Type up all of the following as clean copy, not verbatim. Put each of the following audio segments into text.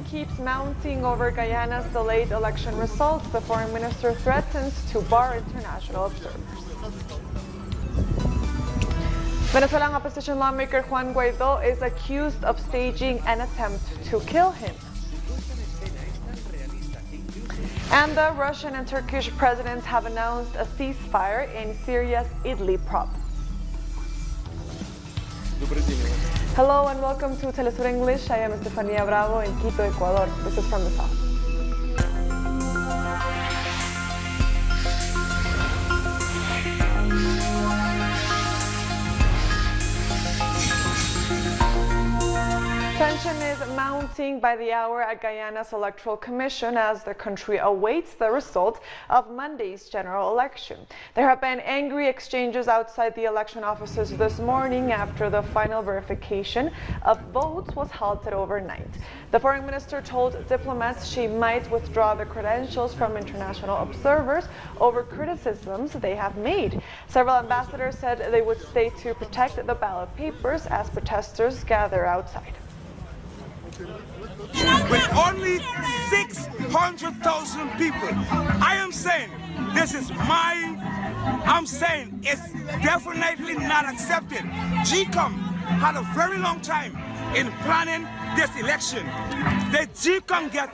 keeps mounting over Guyana's delayed election results. The foreign minister threatens to bar international observers. Venezuelan opposition lawmaker Juan Guaido is accused of staging an attempt to kill him. And the Russian and Turkish presidents have announced a ceasefire in Syria's Idlib province. Hello and welcome to Telesur English. I am Estefania Bravo in Quito, Ecuador. This is from the south. Tension is mounting by the hour at Guyana's Electoral Commission as the country awaits the result of Monday's general election. There have been angry exchanges outside the election offices this morning after the final verification of votes was halted overnight. The foreign minister told diplomats she might withdraw the credentials from international observers over criticisms they have made. Several ambassadors said they would stay to protect the ballot papers as protesters gather outside. With only 600,000 people, I am saying I'm saying it's definitely not accepted. GCOM had a very long time in planning this election. The GCOM get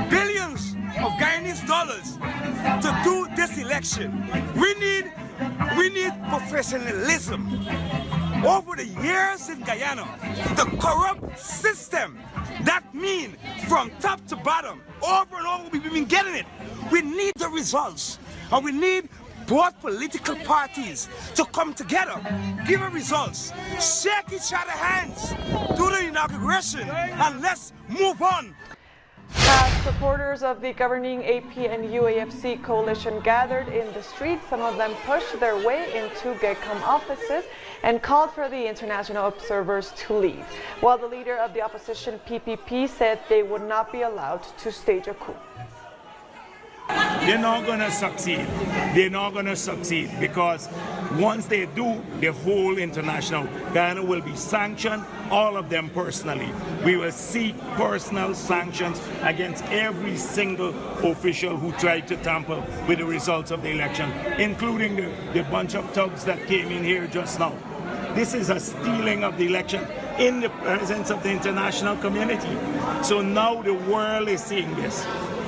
billions of Guyanese dollars to do this election. We need professionalism. Over the years in Guyana, the corrupt system, that means from top to bottom, over and over, we've been getting it. We need the results, and we need both political parties to come together, give us results, shake each other's hands, do the inauguration, and let's move on. As supporters of the governing AP and UAFC coalition gathered in the streets, some of them pushed their way into GECOM offices and called for the international observers to leave, while the leader of the opposition PPP said they would not be allowed to stage a coup. They're not going to succeed. They're not going to succeed because once they do, the whole international Guyana will be sanctioned, all of them personally. We will seek personal sanctions against every single official who tried to tamper with the results of the election, including the bunch of thugs that came in here just now. This is a stealing of the election in the presence of the international community. So now the world is seeing this.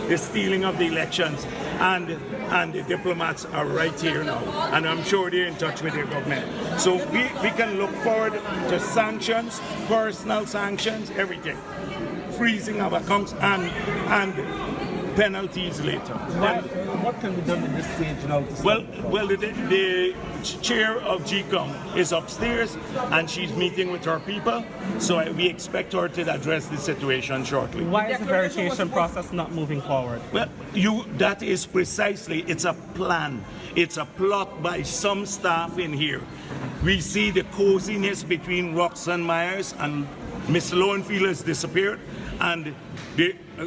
The stealing of the elections, and the diplomats are right here now, and I'm sure they're in touch with their government. So we can look forward to sanctions, personal sanctions, everything, freezing of accounts and penalties later. What can be done in this stage now? Well, the chair of GCOM is upstairs and she's meeting with her people, so we expect her to address the situation shortly. Why is the verification process not moving forward? Well, that is precisely, it's a plan. It's a plot by some staff in here. We see the coziness between Roxanne Myers and Mr. Lowenfield has disappeared, and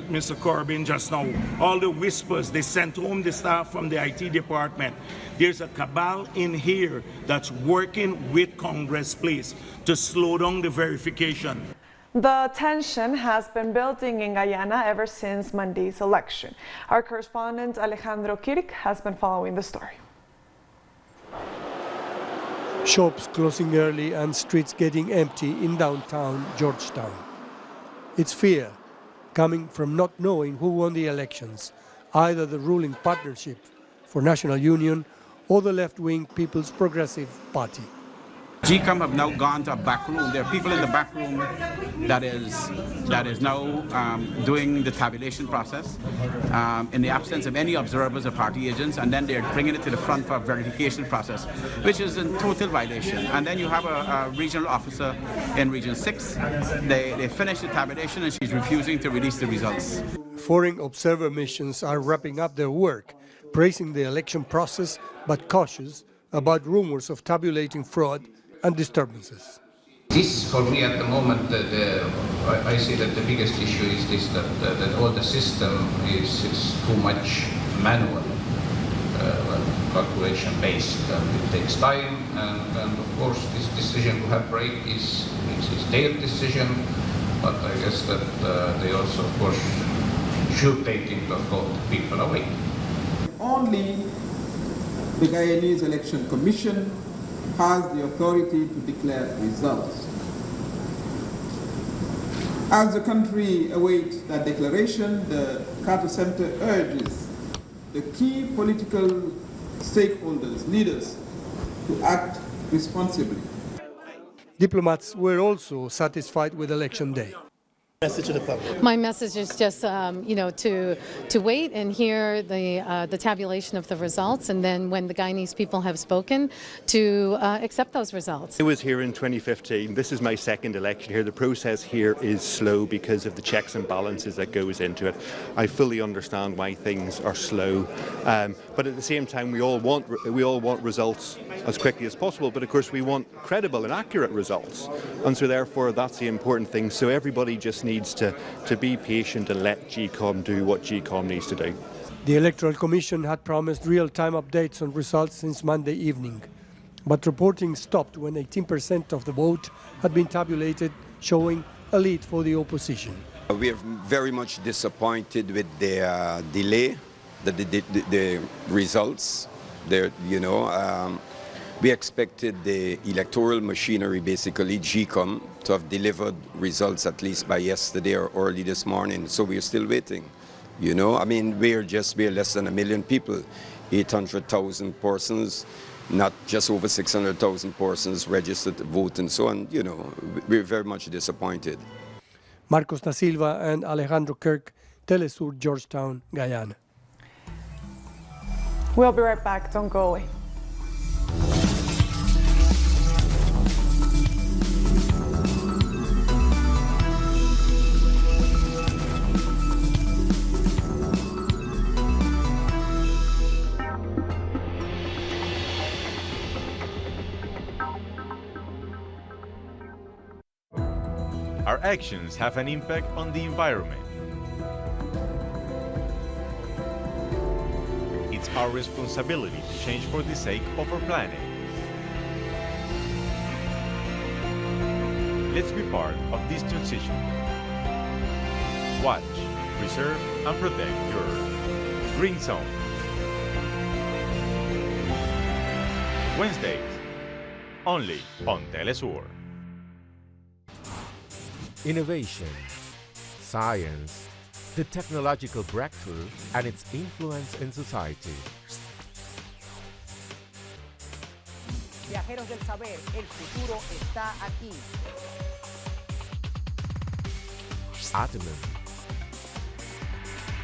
Mr. Corbyn just now, all the whispers, they sent home the staff from the IT department. There's a cabal in here that's working with Congress, please, to slow down the verification. The tension has been building in Guyana ever since Monday's election. Our correspondent Alejandro Kirk has been following the story. Shops closing early and streets getting empty in downtown Georgetown. It's fear coming from not knowing who won the elections, either the ruling Partnership for National Union or the left-wing People's Progressive Party. GCOM have now gone to a back room. There are people in the back room that is now doing the tabulation process in the absence of any observers or party agents, and then they're bringing it to the front for a verification process, which is in total violation. And then you have a regional officer in Region 6. They finish the tabulation and she's refusing to release the results. Foreign observer missions are wrapping up their work, praising the election process, but cautious about rumors of tabulating fraud and disturbances. This, for me, at the moment, I see that the biggest issue is this, that all the system is too much manual, calculation-based. It takes time, and of course, this decision to have break is their decision. but I guess that they also, of course, should take into account people awake. Only the Guyanese Election Commission has the authority to declare results. As the country awaits that declaration, the Carter Center urges the key political stakeholders, leaders, to act responsibly. Diplomats were also satisfied with election day. Message to the public. My message is just, to wait and hear the tabulation of the results, and then when the Guyanese people have spoken, to accept those results. I was here in 2015. This is my second election here. The process here is slow because of the checks and balances that goes into it. I fully understand why things are slow, but at the same time, we all want results as quickly as possible. But of course, we want credible and accurate results, and so therefore, that's the important thing. So everybody just needs to be patient and let GCOM do what GCOM needs to do. The Electoral Commission had promised real-time updates on results since Monday evening, but reporting stopped when 18% of the vote had been tabulated, showing a lead for the opposition. We are very much disappointed with the delay, the results. We expected the electoral machinery, basically GCOM, to have delivered results at least by yesterday or early this morning. So we're still waiting. We're less than 1 million people, 800,000 persons, not just over 600,000 persons registered to vote and so on. We're very much disappointed. Marcos da Silva and Alejandro Kirk, Telesur, Georgetown, Guyana. We'll be right back. Don't go away. Our actions have an impact on the environment. It's our responsibility to change for the sake of our planet. Let's be part of this transition. Watch, preserve, and protect your Earth. Green Zone. Wednesdays, only on Telesur. Innovation, science, the technological breakthrough, and its influence in society. Viajeros del saber, el futuro está aquí. Atomum.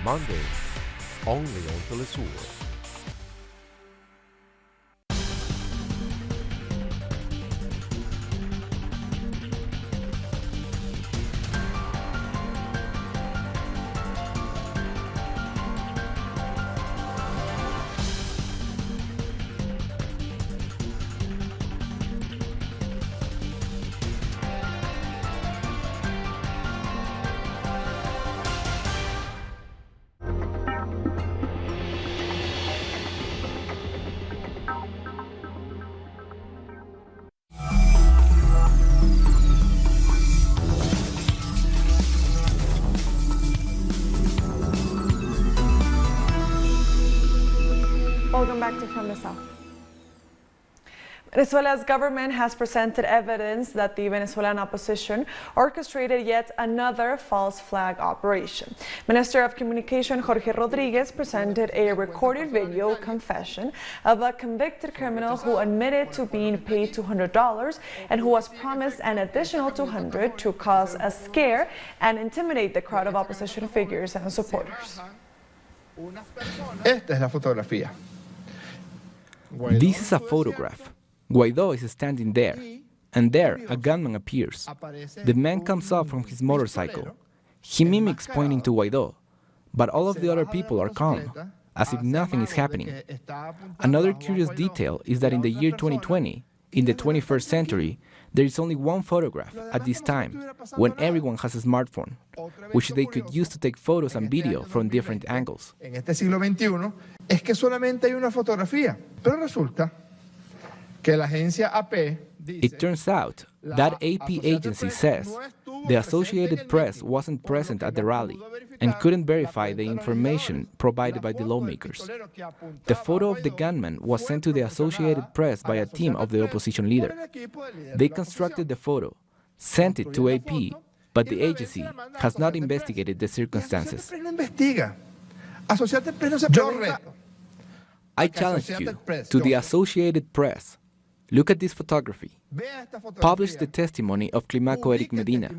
Monday, only on Telesur. Welcome back to From the South. Venezuela's government has presented evidence that the Venezuelan opposition orchestrated yet another false flag operation. Minister of Communication Jorge Rodriguez presented a recorded video confession of a convicted criminal who admitted to being paid $200 and who was promised an additional $200 to cause a scare and intimidate the crowd of opposition figures and supporters. Esta es la fotografía. This is a photograph. Guaido is standing there, and there a gunman appears. The man comes up from his motorcycle. He mimics pointing to Guaido, but all of the other people are calm, as if nothing is happening. Another curious detail is that in the year 2020, in the 21st century, there is only one photograph at this time, when everyone has a smartphone, which they could use to take photos and video from different angles. En este siglo XXI es que solamente hay una fotografía, pero resulta que la agencia AP It turns out that AP agency says The Associated Press wasn't present at the rally and couldn't verify the information provided by the lawmakers. The photo of the gunman was sent to the Associated Press by a team of the opposition leader. They constructed the photo, sent it to AP, but the agency has not investigated the circumstances. I challenge you to the Associated Press. Look at this photography. Publish the testimony of Climaco Eric Medina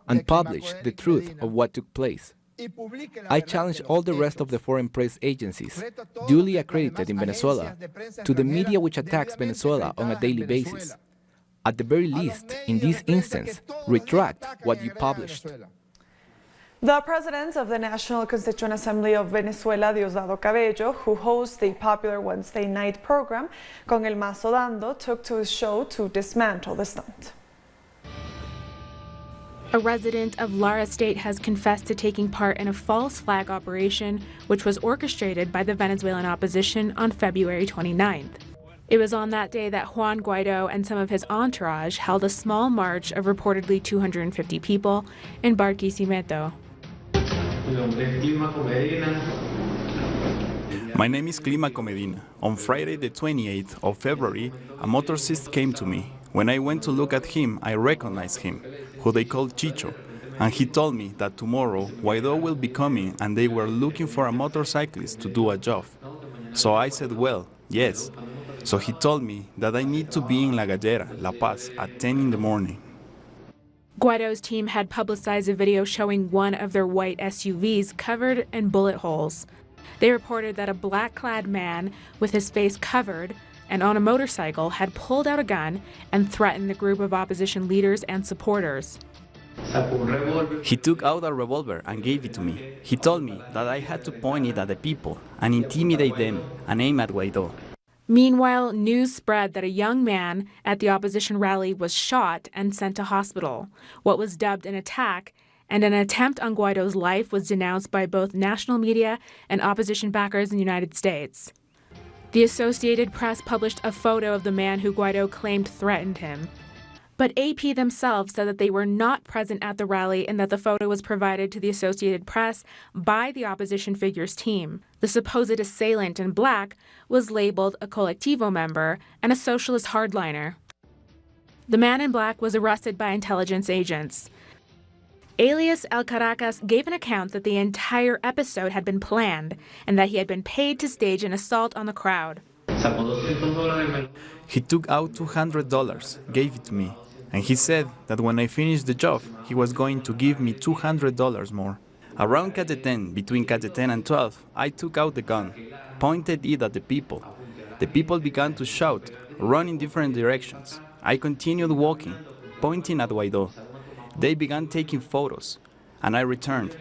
and publish the truth of what took place. I challenge all the rest of the foreign press agencies, duly accredited in Venezuela, to the media which attacks Venezuela on a daily basis. At the very least, in this instance, retract what you published. The president of the National Constituent Assembly of Venezuela, Diosdado Cabello, who hosts the popular Wednesday night program Con el Mazo Dando, took to his show to dismantle the stunt. A resident of Lara State has confessed to taking part in a false flag operation which was orchestrated by the Venezuelan opposition on February 29th. It was on that day that Juan Guaido and some of his entourage held a small march of reportedly 250 people in Barquisimeto. My name is Climaco Medina. On Friday the 28th of February, a motorcyclist came to me. When I went to look at him, I recognized him, who they called Chicho, and he told me that tomorrow Guaido will be coming and they were looking for a motorcyclist to do a job. So I said, well, yes. So he told me that I need to be in La Gallera, La Paz, at 10 in the morning. Guaido's team had publicized a video showing one of their white SUVs covered in bullet holes. They reported that a black-clad man with his face covered and on a motorcycle had pulled out a gun and threatened the group of opposition leaders and supporters. He took out a revolver and gave it to me. He told me that I had to point it at the people and intimidate them and aim at Guaido. Meanwhile, news spread that a young man at the opposition rally was shot and sent to hospital. What was dubbed an attack and an attempt on Guaido's life was denounced by both national media and opposition backers in the United States. The Associated Press published a photo of the man who Guaido claimed threatened him. But AP themselves said that they were not present at the rally and that the photo was provided to the Associated Press by the opposition figure's team. The supposed assailant in black was labeled a Colectivo member and a socialist hardliner. The man in black was arrested by intelligence agents. Alias El Caracas gave an account that the entire episode had been planned and that he had been paid to stage an assault on the crowd. He took out $200, gave it to me, and he said that when I finished the job, he was going to give me $200 more. Around Calle 10, between Calle 10 and 12, I took out the gun, pointed it at the people. The people began to shout, run in different directions. I continued walking, pointing at Guaido. They began taking photos, and I returned.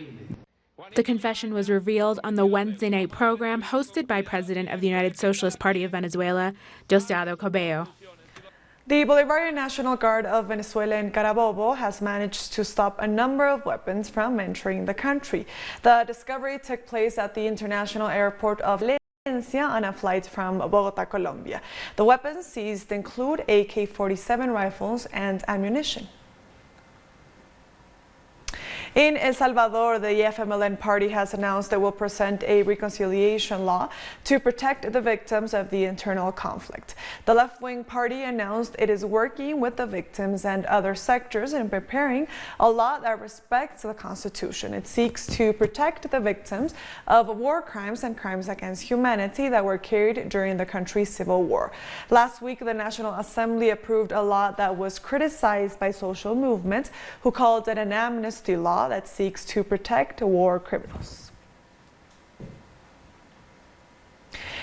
The confession was revealed on the Wednesday night program hosted by President of the United Socialist Party of Venezuela, Diosdado Cabello. The Bolivarian National Guard of Venezuela in Carabobo has managed to stop a number of weapons from entering the country. The discovery took place at the international airport of Valencia on a flight from Bogota, Colombia. The weapons seized include AK-47 rifles and ammunition. In El Salvador, the FMLN party has announced it will present a reconciliation law to protect the victims of the internal conflict. The left-wing party announced it is working with the victims and other sectors in preparing a law that respects the Constitution. It seeks to protect the victims of war crimes and crimes against humanity that were carried during the country's civil war. Last week, the National Assembly approved a law that was criticized by social movements who called it an amnesty law that seeks to protect war criminals.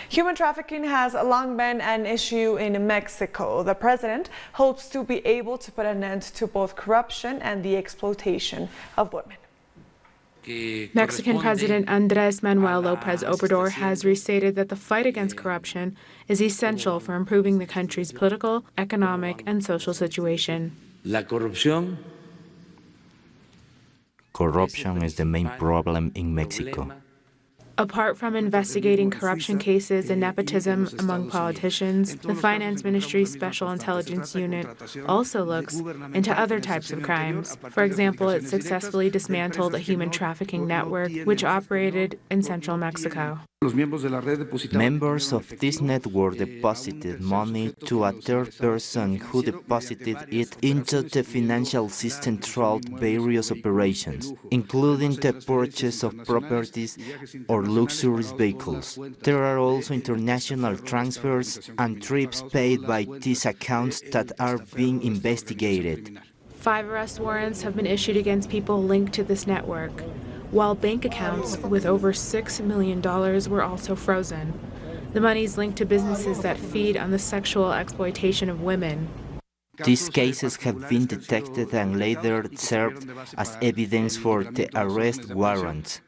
Human trafficking has long been an issue in Mexico. The president hopes to be able to put an end to both corruption and the exploitation of women. Mexican President Andrés Manuel López Obrador has restated that the fight against corruption is essential for improving the country's political, economic, and social situation. Corruption is the main problem in Mexico. Apart from investigating corruption cases and nepotism among politicians, the Finance Ministry's Special Intelligence Unit also looks into other types of crimes. For example, it successfully dismantled a human trafficking network which operated in central Mexico. Members of this network deposited money to a third person who deposited it into the financial system throughout various operations, including the purchase of properties or luxurious vehicles. There are also international transfers and trips paid by these accounts that are being investigated. 5 arrest warrants have been issued against people linked to this network, while bank accounts with over $6 million were also frozen. The money is linked to businesses that feed on the sexual exploitation of women. These cases have been detected and later served as evidence for the arrest warrants.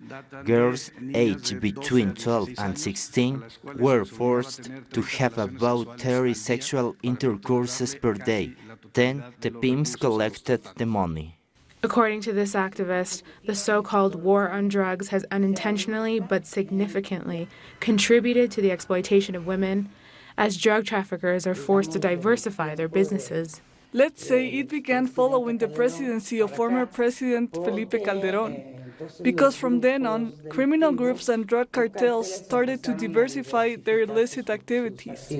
Girls aged between 12 and 16 were forced to have about 30 sexual intercourses per day. Then the pimps collected the money. According to this activist, the so-called war on drugs has unintentionally but significantly contributed to the exploitation of women, as drug traffickers are forced to diversify their businesses. Let's say it began following the presidency of former President Felipe Calderón, because from then on, criminal groups and drug cartels started to diversify their illicit activities.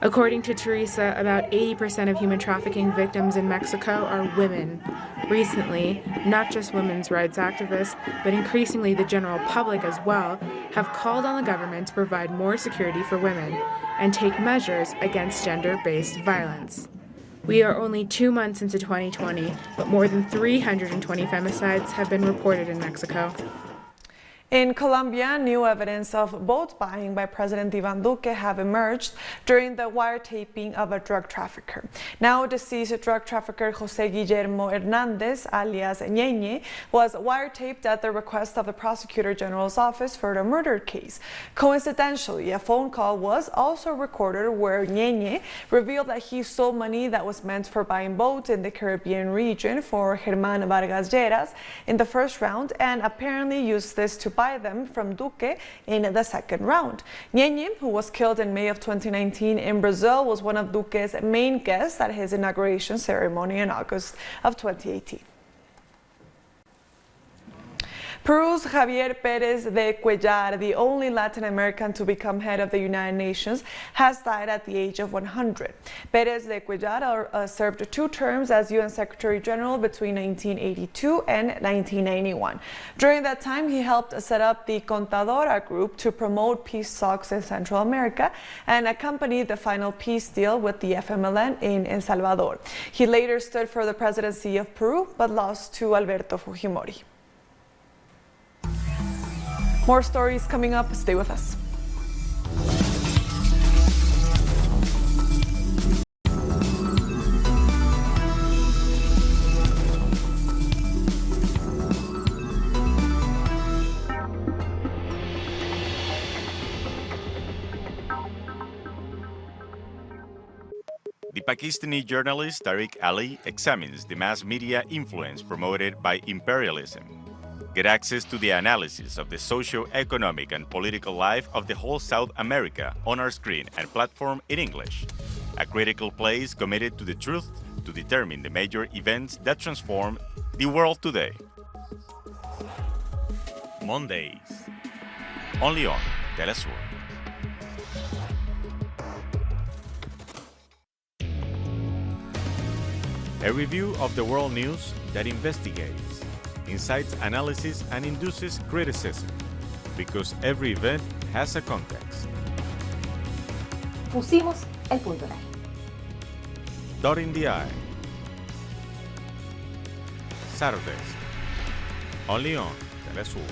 According to Teresa, about 80% of human trafficking victims in Mexico are women. Recently, not just women's rights activists, but increasingly the general public as well, have called on the government to provide more security for women and take measures against gender-based violence. We are only 2 months into 2020, but more than 320 femicides have been reported in Mexico. In Colombia, new evidence of vote buying by President Iván Duque have emerged during the wiretapping of a drug trafficker. Now deceased drug trafficker José Guillermo Hernández, alias Ñeñe, was wiretapped at the request of the Prosecutor General's office for the murder case. Coincidentally, a phone call was also recorded where Ñeñe revealed that he stole money that was meant for buying votes in the Caribbean region for Germán Vargas Lleras in the first round and apparently used this to buy them from Duque in the second round. Ñeñe, who was killed in May of 2019 in Brazil, was one of Duque's main guests at his inauguration ceremony in August of 2018. Peru's Javier Pérez de Cuellar, the only Latin American to become head of the United Nations, has died at the age of 100. Pérez de Cuellar served 2 terms as UN Secretary General between 1982 and 1991. During that time, he helped set up the Contadora group to promote peace talks in Central America and accompanied the final peace deal with the FMLN in El Salvador. He later stood for the presidency of Peru, but lost to Alberto Fujimori. More stories coming up. Stay with us. The Pakistani journalist Tariq Ali examines the mass media influence promoted by imperialism. Get access to the analysis of the socio-economic and political life of the whole South America on our screen and platform in English. A critical place committed to the truth to determine the major events that transform the world today. Mondays, only on Telesur. A review of the world news that investigates, incites analysis and induces criticism, because every event has a context. Pusimos el punto en ahí. Dot in the eye. Saturdays, only on Telesur.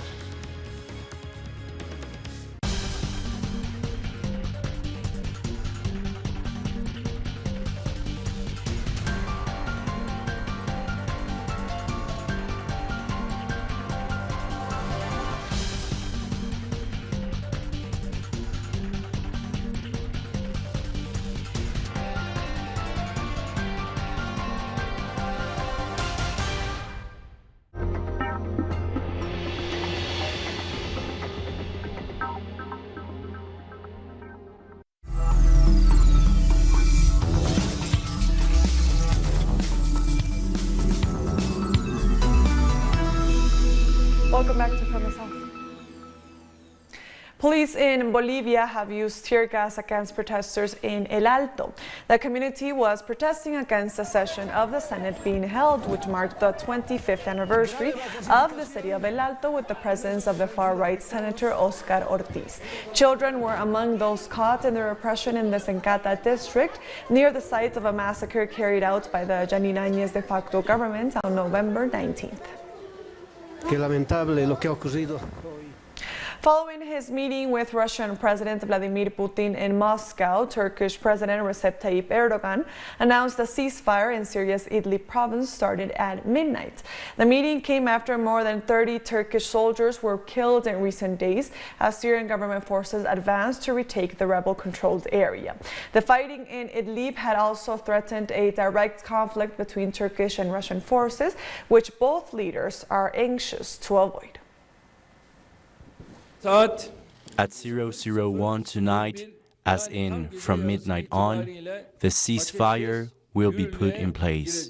Police in Bolivia have used tear gas against protesters in El Alto. The community was protesting against the session of the Senate being held, which marked the 25th anniversary of the city of El Alto with the presence of the far-right Senator Oscar Ortiz. Children were among those caught in the repression in the Sencata district, near the site of a massacre carried out by the Janine Áñez de facto government on November 19th. Qué lamentable lo que ha ocurrido. Following his meeting with Russian President Vladimir Putin in Moscow, Turkish President Recep Tayyip Erdogan announced a ceasefire in Syria's Idlib province started at midnight. The meeting came after more than 30 Turkish soldiers were killed in recent days as Syrian government forces advanced to retake the rebel-controlled area. The fighting in Idlib had also threatened a direct conflict between Turkish and Russian forces, which both leaders are anxious to avoid. At 001 tonight, as in from midnight on, the ceasefire will be put in place.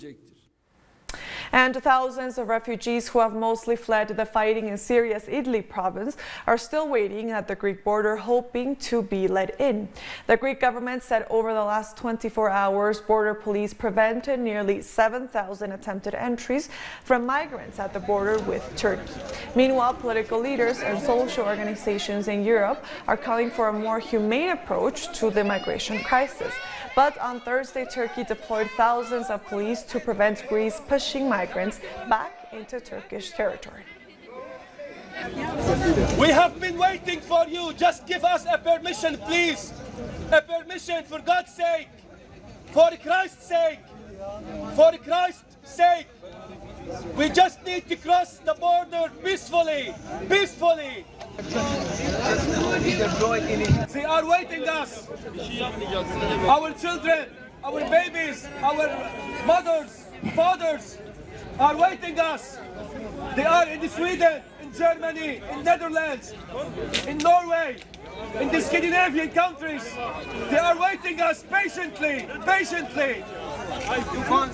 And thousands of refugees who have mostly fled the fighting in Syria's Idlib province are still waiting at the Greek border, hoping to be let in. The Greek government said over the last 24 hours, border police prevented nearly 7,000 attempted entries from migrants at the border with Turkey. Meanwhile, political leaders and social organizations in Europe are calling for a more humane approach to the migration crisis. But on Thursday, Turkey deployed thousands of police to prevent Greece pushing migrants back into Turkish territory. We have been waiting for you. Just give us a permission, please. A permission, for God's sake. For Christ's sake. For Christ's sake. We just need to cross the border peacefully. Peacefully. They are waiting us. Our children, our babies, our mothers, fathers are waiting us. They are in Sweden, in Germany, in Netherlands, in Norway, in the Scandinavian countries. They are waiting us patiently, patiently.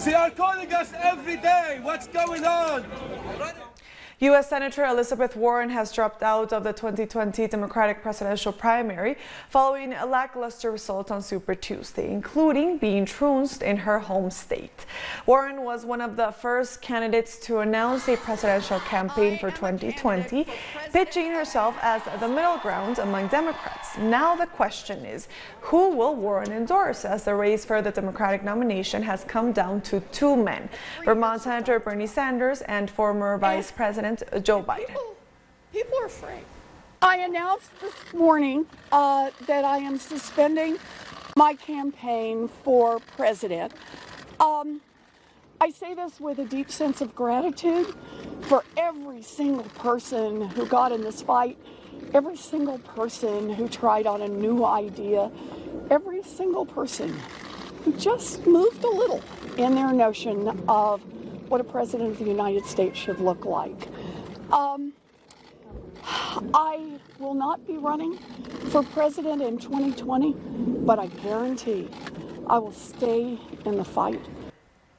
They are calling us every day. What's going on? U.S. Senator Elizabeth Warren has dropped out of the 2020 Democratic presidential primary following a lackluster result on Super Tuesday, including being trounced in her home state. Warren was one of the first candidates to announce a presidential campaign for 2020, pitching herself as the middle ground among Democrats. Now the question is, who will Warren endorse, as the race for the Democratic nomination has come down to two men, Vermont Senator Bernie Sanders and former Vice President Joe Biden. People are afraid. I announced this morning that I am suspending my campaign for president. I say this with a deep sense of gratitude for every single person who got in this fight, every single person who tried on a new idea, every single person who just moved a little in their notion of what a president of the United States should look like. I will not be running for president in 2020, but I guarantee I will stay in the fight.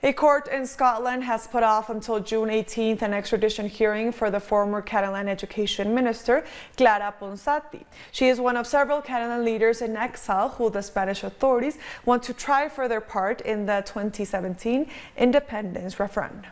A court in Scotland has put off until June 18th an extradition hearing for the former Catalan education minister, Clara Ponsati. She is one of several Catalan leaders in exile who the Spanish authorities want to try for their part in the 2017 independence referendum.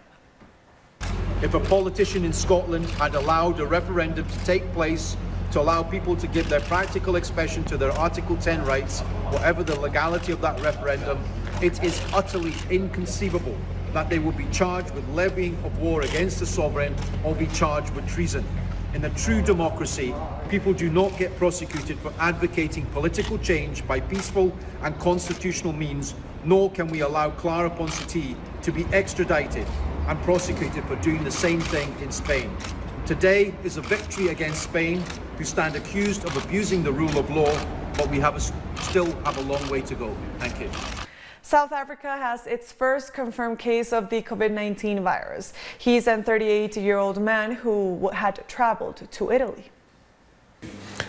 If a politician in Scotland had allowed a referendum to take place to allow people to give their practical expression to their Article 10 rights, whatever the legality of that referendum, it is utterly inconceivable that they would be charged with levying of war against the sovereign or be charged with treason. In a true democracy, people do not get prosecuted for advocating political change by peaceful and constitutional means, nor can we allow Clara Ponsati to be extradited and prosecuted for doing the same thing in Spain. Today is a victory against Spain, who stand accused of abusing the rule of law, but we still have a long way to go. Thank you. South Africa has its first confirmed case of the COVID-19 virus. He's a 38-year-old man who had traveled to Italy.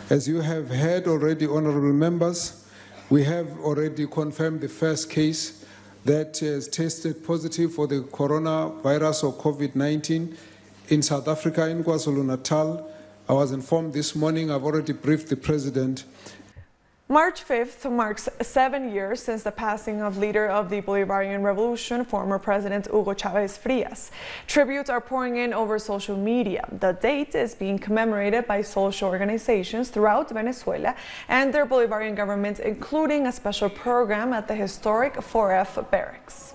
As you have heard already, honorable members, we have already confirmed the first case that has tested positive for the coronavirus or COVID-19 in South Africa, in KwaZulu-Natal. I was informed this morning, I've already briefed the President. March 5th marks 7 years since the passing of leader of the Bolivarian Revolution, former President Hugo Chavez Frias. Tributes are pouring in over social media. The date is being commemorated by social organizations throughout Venezuela and their Bolivarian government, including a special program at the historic 4F barracks.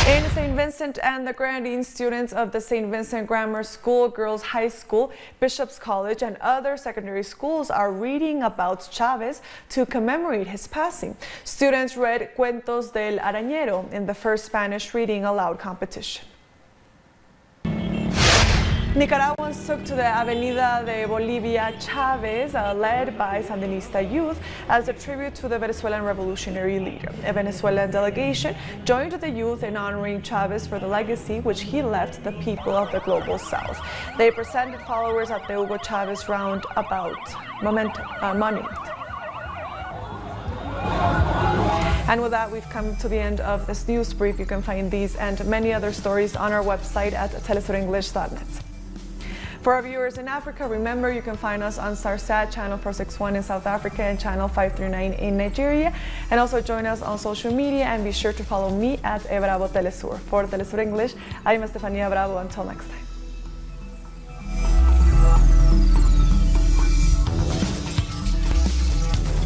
In St. Vincent and the Grenadines, students of the St. Vincent Grammar School, Girls High School, Bishop's College, and other secondary schools are reading about Chavez to commemorate his passing. Students read Cuentos del Arañero in the first Spanish reading aloud competition. Nicaraguans took to the Avenida de Bolivia Chavez, led by Sandinista youth, as a tribute to the Venezuelan revolutionary leader. A Venezuelan delegation joined the youth in honoring Chavez for the legacy which he left the people of the global south. They presented followers at the Hugo Chavez roundabout monument. And with that, we've come to the end of this news brief. You can find these and many other stories on our website at telesurenglish.net. For our viewers in Africa, remember you can find us on StarSat Channel 461 in South Africa and Channel 539 in Nigeria. And also join us on social media and be sure to follow me at Bravo Telesur. For Telesur English, I'm Estefania Bravo. Until next time.